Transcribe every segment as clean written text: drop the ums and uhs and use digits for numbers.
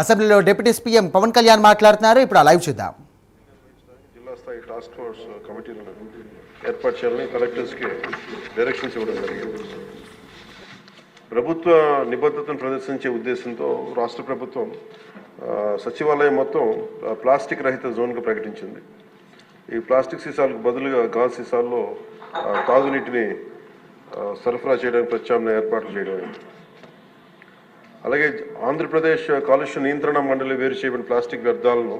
అసెంబ్లీలో deputy CM Pawan Kalyan మాట్లాడుతున్నారు. ఇప్పుడు లైవ్ చూద్దాం. జిల్లా స్థాయి టాస్క్ ఫోర్స్ కమిటీలను ఏర్పాటు చేయాలని కలెక్టర్స్కి డైరెక్షన్స్ ఇవ్వడం జరిగింది. ప్రభుత్వ నిబద్ధతను ప్రదర్శించే ఉద్దేశంతో రాష్ట్ర ప్రభుత్వం సచివాలయం మొత్తం ప్లాస్టిక్ రహిత జోన్గా ప్రకటించింది. ఈ ప్లాస్టిక్ సీసాలకు బదులుగా గాజు సీసాల్లో తాగునీటిని సరఫరా చేయడానికి ప్రత్యామ్నాయ ఏర్పాట్లు చేయడం. అలాగే ఆంధ్రప్రదేశ్ కాలుష్య నియంత్రణ మండలి వేరు చేయబడిన ప్లాస్టిక్ వ్యర్థాలను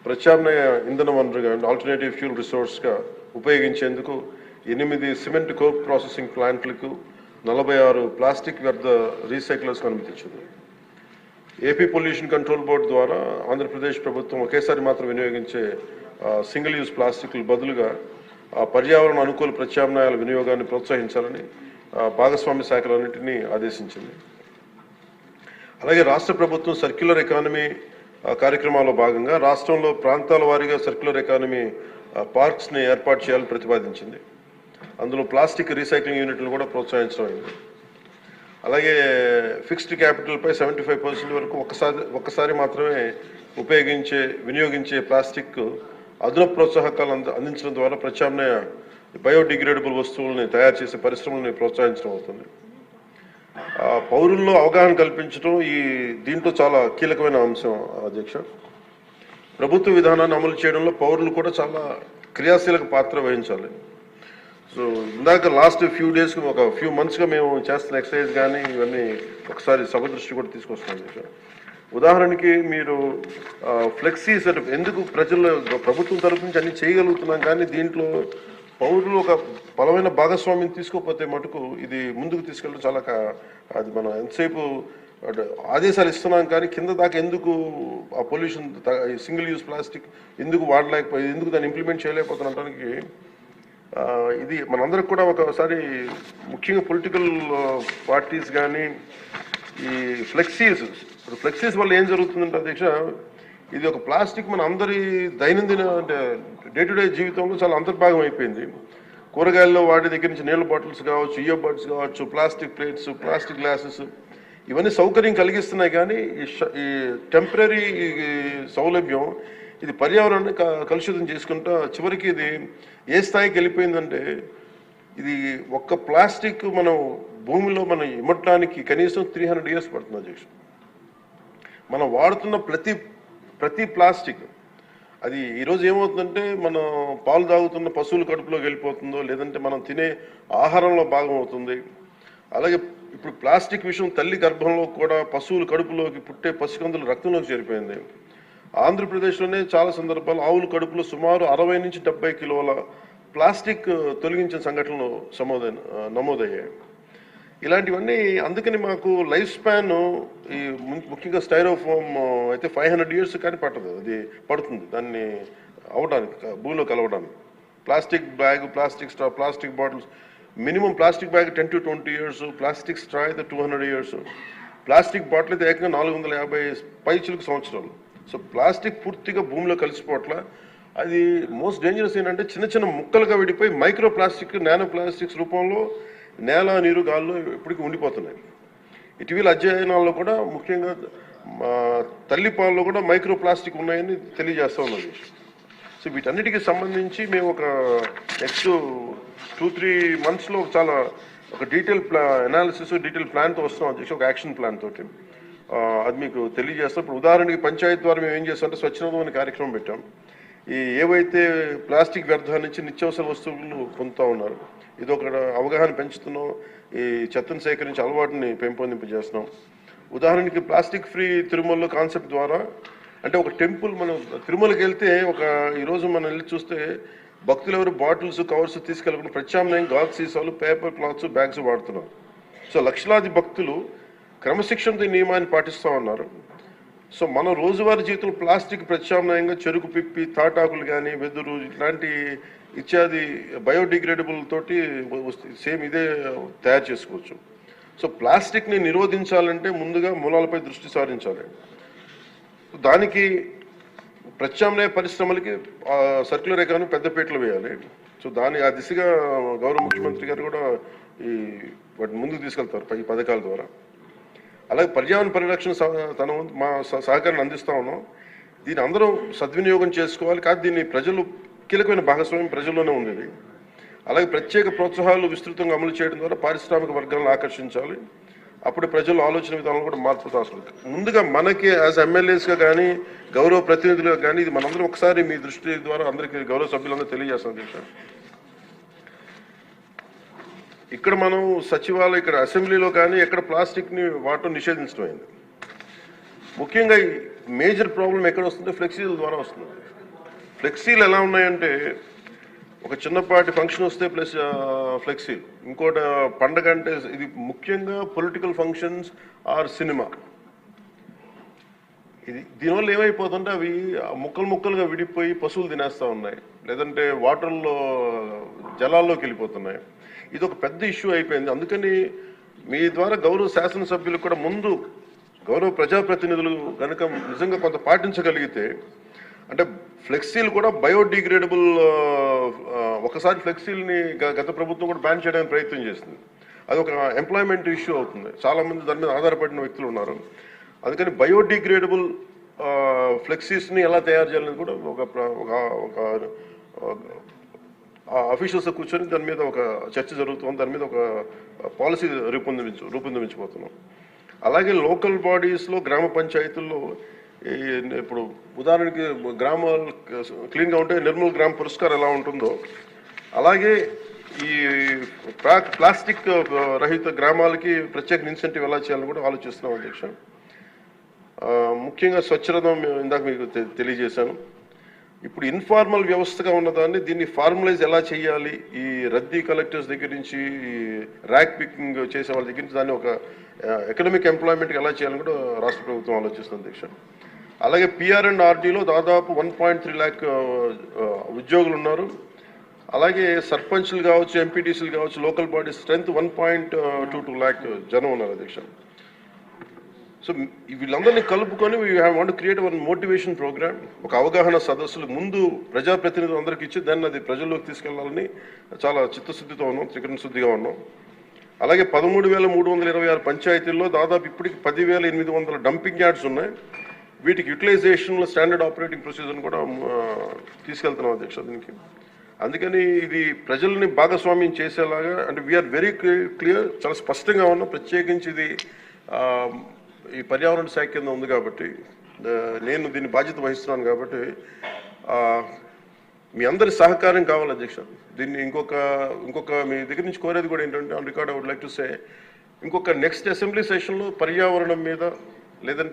ప్రత్యామ్నాయ ఇంధన వనరుగా ఆల్టర్నేటివ్ ఫ్యూల్ రిసోర్స్గా ఉపయోగించేందుకు 8 సిమెంట్ కోక్ ప్రాసెసింగ్ ప్లాంట్లకు 46 ప్లాస్టిక్ వ్యర్థ రీసైక్లర్స్కి అనుమతించింది. ఏపీ పొల్యూషన్ కంట్రోల్ బోర్డు ద్వారా ఆంధ్రప్రదేశ్ ప్రభుత్వం ఒకేసారి మాత్రం వినియోగించే సింగిల్ యూజ్ ప్లాస్టిక్లు బదులుగా పర్యావరణ అనుకూల ప్రత్యామ్నాయాల వినియోగాన్ని ప్రోత్సహించాలని భాగస్వామ్య శాఖలన్నింటినీ ఆదేశించింది. అలాగే రాష్ట్ర ప్రభుత్వం సర్క్యులర్ ఎకానమీ కార్యక్రమాల్లో భాగంగా రాష్ట్రంలో ప్రాంతాల వారీగా సర్క్యులర్ ఎకానమీ పార్క్స్ని ఏర్పాటు చేయాలని ప్రతిపాదించింది. అందులో ప్లాస్టిక్ రీసైక్లింగ్ యూనిట్లు కూడా ప్రోత్సహించడం అయింది. అలాగే ఫిక్స్డ్ క్యాపిటల్పై 75% వరకు ఒక్కసారి మాత్రమే వినియోగించే ప్లాస్టిక్ అదనపు ప్రోత్సాహకాలు అందించడం ద్వారా ప్రత్యామ్నాయ బయోడిగ్రేడబుల్ వస్తువుల్ని తయారు చేసే పరిశ్రమల్ని ప్రోత్సహించడం అవుతుంది. పౌరుల్లో అవగాహన కల్పించడం దీంట్లో చాలా కీలకమైన అంశం అధ్యక్ష. ప్రభుత్వ విధానాన్ని అమలు చేయడంలో పౌరులు కూడా చాలా క్రియాశీలక పాత్ర వహించాలి. సో ఇందాక లాస్ట్ ఫ్యూ మంత్స్గా మేము చేస్తున్న ఎక్సర్సైజ్ కానీ ఇవన్నీ ఒకసారి సభ దృష్టి కూడా తీసుకొస్తున్నాం అధ్యక్ష. ఉదాహరణకి మీరు ఫ్లెక్సీస్ అంటే ఎందుకు ప్రభుత్వం తరఫు నుంచి అన్ని చేయగలుగుతున్నాం కానీ దీంట్లో పౌరులు ఒక బలమైన భాగస్వామ్యం తీసుకోకపోతే మటుకు ఇది ముందుకు తీసుకెళ్ళడం చాలా అది మనం ఎంతసేపు ఆదేశాలు ఇస్తున్నాం కానీ కింద దాకా ఎందుకు ఆ పొల్యూషన్ సింగిల్ యూజ్ ప్లాస్టిక్ ఎందుకు వాడలేకపోయి ఎందుకు దాన్ని ఇంప్లిమెంట్ చేయలేకపోతున్నటానికి ఇది మనందరికి కూడా ఒకసారి ముఖ్యంగా పొలిటికల్ పార్టీస్ కానీ ఈ ఫ్లెక్సీస్ వల్ల ఏం జరుగుతుందంటే అధ్యక్ష, ఇది ఒక ప్లాస్టిక్ మన అందరి దైనందిన అంటే డే టు డే జీవితంలో చాలా అంతర్భాగం అయిపోయింది. కూరగాయల్లో వాటి దగ్గర నుంచి నీళ్ళ బాటిల్స్ కావచ్చు, ఇయర్ బడ్స్ కావచ్చు, ప్లాస్టిక్ ప్లేట్స్, ప్లాస్టిక్ గ్లాసెస్ ఇవన్నీ సౌకర్యం కలిగిస్తున్నాయి కానీ ఈ టెంపరీ సౌలభ్యం ఇది పర్యావరణాన్ని కలుషితం చేసుకుంటా చివరికి ఇది ఏ స్థాయికి వెళ్ళిపోయిందంటే ఇది ఒక్క ప్లాస్టిక్ మనం భూమిలో మనం ఇమ్మటానికి కనీసం 300 years పడుతుంది అధ్యక్ష. మనం వాడుతున్న ప్రతి ప్లాస్టిక్ అది ఈరోజు ఏమవుతుందంటే మనం పాలు తాగుతున్న పశువుల కడుపులోకి వెళ్ళిపోతుందో లేదంటే మనం తినే ఆహారంలో భాగం అవుతుంది. అలాగే ఇప్పుడు ప్లాస్టిక్ విషయం తల్లి గర్భంలో కూడా పశువుల కడుపులోకి పుట్టే పసికందుల రక్తంలోకి చేరిపోయింది. ఆంధ్రప్రదేశ్లోనే చాలా సందర్భాలు ఆవుల కడుపులో సుమారు 60 నుంచి 70 కిలోల ప్లాస్టిక్ తొలగించిన సంఘటనలు నమోదయ్యాయి. ఇలాంటివన్నీ అందుకని మాకు లైఫ్ స్పాన్ ఈ ముఖ్యంగా స్టైరోఫోమ్ అయితే 500 years కానీ పట్టదు, అది పడుతుంది దాన్ని అవడానికి భూమిలో కలవడానికి. Plastic bag, plastic straw, plastic bottles minimum plastic bag 10 to 20 years, plastic straw అయితే 200 years, ప్లాస్టిక్ బాటిల్ అయితే ఏకంగా 450 పైచిలకు సంవత్సరాలు. సో ప్లాస్టిక్ పూర్తిగా భూమిలో కలిసిపోవట్ల. అది మోస్ట్ డేంజరస్ ఏంటంటే చిన్న ముక్కలుగా విడిపోయి మైక్రో ప్లాస్టిక్, నానో ప్లాస్టిక్స్ రూపంలో నేల, నీరు, గాల్లో ఇప్పటికీ ఉండిపోతున్నాయి. ఇటీవల అధ్యయనాల్లో కూడా ముఖ్యంగా తల్లిపాలలో కూడా మైక్రో ప్లాస్టిక్ ఉన్నాయని తెలియజేస్తూ ఉన్నది. సో వీటన్నిటికీ సంబంధించి మేము ఒక నెక్స్ట్ 2-3 monthsలో చాలా ఒక డీటెయిల్ అనాలిసిస్, డీటెయిల్ ప్లాన్తో వస్తున్నాం అధ్యక్ష, ఒక యాక్షన్ ప్లాన్ తోటి. అది మీకు తెలియజేస్తాం. ఇప్పుడు ఉదాహరణకి పంచాయతీ ద్వారా మేము ఏం చేస్తామంటే స్వచ్ఛందం అనే కార్యక్రమం పెట్టాం. ఏవైతే ప్లాస్టిక్ వ్యర్థాల నుంచి నిత్యావసర వస్తువులు పొందుతూ ఉన్నారు, ఇది ఒక అవగాహన పెంచుతున్నాం. ఈ చెత్తను సేకరించి అలవాటుని పెంపొందింపజేస్తున్నాం. ఉదాహరణకి ప్లాస్టిక్ ఫ్రీ తిరుమలలో కాన్సెప్ట్ ద్వారా అంటే ఒక టెంపుల్ మనం తిరుమలకి వెళ్తే ఈరోజు మనం వెళ్ళి చూస్తే భక్తులు ఎవరు బాటిల్స్, కవర్స్ తీసుకెళ్ళకుండా ప్రత్యామ్నాయం గాజు సీసాలు, పేపర్ క్లాత్స్, బ్యాగ్స్ వాడుతున్నారు. సో లక్షలాది భక్తులు క్రమశిక్షణతో ఈ నియమాన్ని పాటిస్తూ ఉన్నారు. సో మన రోజువారీ జీవితంలో ప్లాస్టిక్ ప్రత్యామ్నాయంగా చెరుకు పిప్పి, తాటాకులు కానీ, వెదురు ఇట్లాంటి ఇత్యాది బయోడిగ్రేడబుల్ తోటి సేమ్ ఇదే తయారు చేసుకోవచ్చు. సో ప్లాస్టిక్ని నిరోధించాలంటే ముందుగా మూలాలపై దృష్టి సారించాలి. దానికి ప్రత్యామ్నాయ పరిశ్రమలకి సర్క్యులర్ ఎకానమీ పెద్దపీటలు వేయాలి. సో ఆ దిశగా గౌరవ ముఖ్యమంత్రి గారు కూడా వాటిని ముందుకు తీసుకెళ్తారు ఈ పథకాల ద్వారా. అలాగే పర్యావరణ పరిరక్షణ తన మా సహకారాన్ని అందిస్తా ఉన్నాం. దీన్ని అందరం సద్వినియోగం చేసుకోవాలి. కాదు దీన్ని ప్రజలు కీలకమైన భాగస్వామ్యం ప్రజల్లోనే ఉంది ఇది. అలాగే ప్రత్యేక ప్రోత్సాహాలు విస్తృతంగా అమలు చేయడం ద్వారా పారిశ్రామిక వర్గాలను ఆకర్షించాలి. అప్పుడు ప్రజల ఆలోచన విధానం కూడా మార్పు అవసరం. ముందుగా మనకి యాజ్ ఎమ్మెల్యేస్గా కానీ గౌరవ ప్రతినిధులుగా కానీ ఇది మనందరం ఒకసారి మీ దృష్టి ద్వారా అందరికీ గౌరవ సభ్యులందరూ తెలియజేస్తాం అధ్యక్ష. ఇక్కడ మనం సచివాలయం ఇక్కడ అసెంబ్లీలో కానీ ఎక్కడ ప్లాస్టిక్ని వాడటం నిషేధించడం అయింది. ముఖ్యంగా మేజర్ ప్రాబ్లం ఎక్కడ వస్తుందో ఫ్లెక్సీల ద్వారా వస్తుంది. ఫ్లెక్సీలు ఎలా ఉన్నాయంటే ఒక చిన్నపాటి ఫంక్షన్ వస్తే ప్లస్ ఫ్లెక్సీలు, ఇంకోటి పండగ అంటే ఇది ముఖ్యంగా పొలిటికల్ ఫంక్షన్స్ ఆర్ సినిమా. ఇది దీనివల్ల ఏమైపోతుంటే అవి ముక్కలు ముక్కలుగా విడిపోయి పశువులు తినేస్తూ ఉన్నాయి, లేదంటే వాటర్లో జలాల్లోకి వెళ్ళిపోతున్నాయి. ఇది ఒక పెద్ద ఇష్యూ అయిపోయింది. అందుకని మీ ద్వారా గౌరవ శాసనసభ్యులకు కూడా ముందు గౌరవ ప్రజాప్రతినిధులు కనుక నిజంగా కొంత పాటించగలిగితే, అంటే ఫ్లెక్సీలు కూడా బయోడిగ్రేడబుల్, ఒకసారి ఫ్లెక్సీల్ని గత ప్రభుత్వం కూడా బ్యాన్ చేయడానికి ప్రయత్నం చేసింది. అది ఒక ఎంప్లాయ్మెంట్ ఇష్యూ అవుతుంది. చాలామంది దాని మీద ఆధారపడిన వ్యక్తులు ఉన్నారు. అందుకని బయోడిగ్రేడబుల్ ఫ్లెక్సీస్ని ఎలా తయారు చేయాలని కూడా ఒక అఫీషియల్స్తో కూర్చొని దాని మీద ఒక చర్చ జరుగుతుంది. దాని మీద ఒక పాలసీ రూపొందించబోతున్నాం. అలాగే లోకల్ బాడీస్లో గ్రామ పంచాయతీల్లో ఇప్పుడు ఉదాహరణకి గ్రామాలు క్లీన్గా ఉంటే నిర్మల్ గ్రామ పురస్కారం ఎలా ఉంటుందో అలాగే ఈ ప్లాస్టిక్ రహిత గ్రామాలకి ప్రత్యేక ఇన్సెంటివ్ ఎలా చేయాలని కూడా ఆలోచిస్తున్నాం అధ్యక్ష. ముఖ్యంగా స్వచ్ఛరథం ఇందాక మీకు తెలియజేశాను. ఇప్పుడు ఇన్ఫార్మల్ వ్యవస్థగా ఉన్నదాన్ని దీన్ని ఫార్మలైజ్ ఎలా చేయాలి, ఈ రద్దీ కలెక్టర్స్ దగ్గర నుంచి ఈ ర్యాక్ పికింగ్ చేసే వాళ్ళ దగ్గర నుంచి దాన్ని ఒక ఎకనామిక్ ఎంప్లాయ్మెంట్కి ఎలా చేయాలని కూడా రాష్ట్ర ప్రభుత్వం ఆలోచిస్తుంది అధ్యక్ష. అలాగే PR&RDలో దాదాపు 1.3 lakh ఉద్యోగులు ఉన్నారు. అలాగే సర్పంచ్లు కావచ్చు, ఎంపీటీసీలు కావచ్చు, లోకల్ బాడీ స్ట్రెంత్ 1.22 lakh జనం ఉన్నారు అధ్యక్ష. సో వీళ్ళందరినీ కలుపుకొని we want create one motivation programme, ఒక అవగాహన సదస్సులు ముందు ప్రజాప్రతినిధులు అందరికీ ఇచ్చి దాన్ని అది ప్రజల్లోకి తీసుకెళ్లాలని చాలా చిత్తశుద్ధితో ఉన్నాం, త్రికరణ శుద్ధిగా ఉన్నాం. అలాగే 13,326 పంచాయతీల్లో దాదాపు ఇప్పటికి 10,800 డంపింగ్ యార్డ్స్ ఉన్నాయి. వీటికి యూటిలైజేషన్లో స్టాండర్డ్ ఆపరేటింగ్ ప్రొసీజర్ని కూడా తీసుకెళ్తున్నాం అధ్యక్ష దీనికి. అందుకని ఇది ప్రజల్ని భాగస్వామ్యం చేసేలాగా, అంటే వీఆర్ వెరీ క్లియర్, చాలా స్పష్టంగా ఉన్నాం. ప్రత్యేకించి ఇది ఈ పర్యావరణ శాఖ కింద ఉంది కాబట్టి నేను దీన్ని బాధ్యత వహిస్తున్నాను కాబట్టి మీ అందరి సహకారం కావాలి అధ్యక్ష. దీన్ని ఇంకొక మీ దగ్గర నుంచి కోరేది కూడా ఏంటంటే, on record I would like to say, ఇంకొక నెక్స్ట్ అసెంబ్లీ సెషన్లో పర్యావరణం మీద లేదంటే